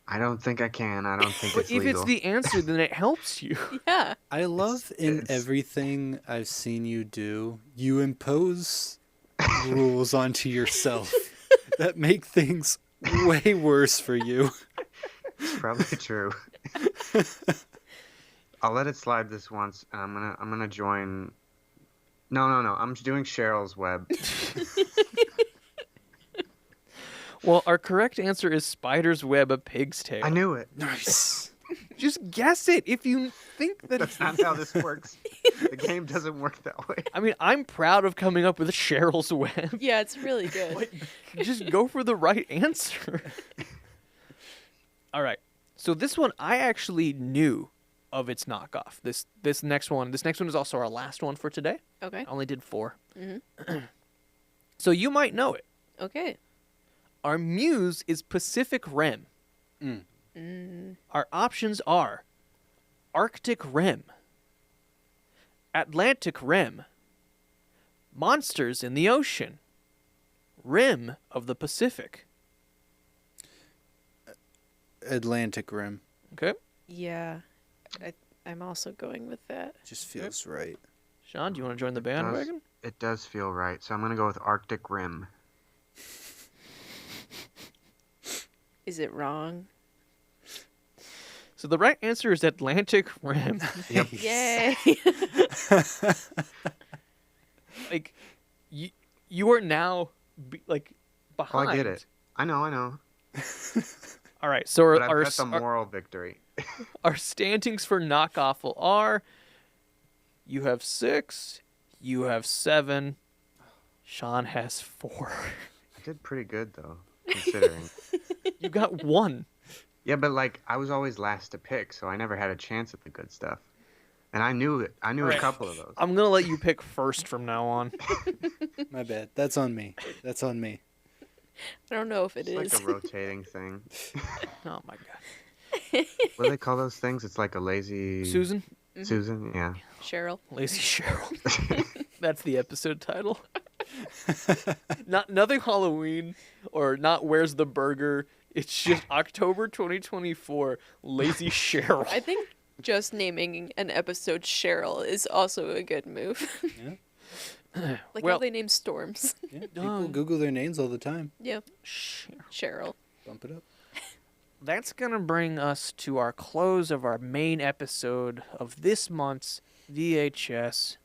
I don't think I can. I don't think But it's if legal. it's the answer, then it helps you. Yeah. I love in it's- everything I've seen you do, you impose rules onto yourself that make things way worse for you. Probably true. I'll let it slide this once. I'm gonna join. No. I'm doing Cheryl's web. Well, our correct answer is spider's web, a pig's tail. I knew it. Nice. Just guess it if you think that That's not how this works. The game doesn't work that way. I mean, I'm proud of coming up with Cheryl's web. Yeah, it's really good. Just go for the right answer. All right. So this one I actually knew of its knockoff. This next one is also our last one for today. Okay. I only did 4. Mm-hmm. So you might know it. Okay. Our muse is Pacific Rim. Our options are Arctic Rim, Atlantic Rim, Monsters in the Ocean, Rim of the Pacific. Atlantic Rim. Okay. Yeah. I'm also going with that. Just feels right. Sean, do you want to join the bandwagon? It does feel right, so I'm gonna go with Arctic Rim. Is it wrong? So the right answer is Atlantic Rim. Yep. Yay! Like, you are now Oh, behind. I get it. I know. All right. So But I've got the moral victory. our standings for knockoffle are: you have 6, you have 7, Sean has 4. I did pretty good though, considering. You got 1. Yeah, but like I was always last to pick, so I never had a chance at the good stuff. And I knew it. I knew a couple of those. I'm gonna let you pick first from now on. My bad. That's on me. I don't know if It's it is. like a rotating thing. Oh my god. What do they call those things? It's like a lazy Susan? Susan, yeah. Cheryl. Lazy Cheryl. That's the episode title. Nothing Halloween or not Where's the Burger. It's just October 2024, Lazy Cheryl. I think just naming an episode Cheryl is also a good move. Yeah. Like Well- how they name storms. Yeah. People Google their names all the time. Yep. Cheryl. Cheryl. Bump it up. That's going to bring us to our close of our main episode of this month's VHS.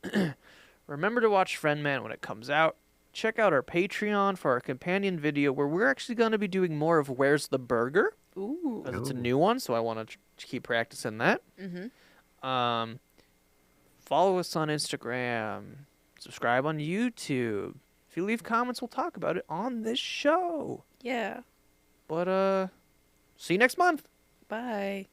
Remember to watch Friend Man when it comes out. Check out our Patreon for our companion video where we're actually going to be doing more of Where's the Burger? Ooh. Because it's a new one, so I want to keep practicing that. Mm-hmm. Follow us on Instagram. Subscribe on YouTube. If you leave comments, we'll talk about it on this show. Yeah. But, see you next month. Bye.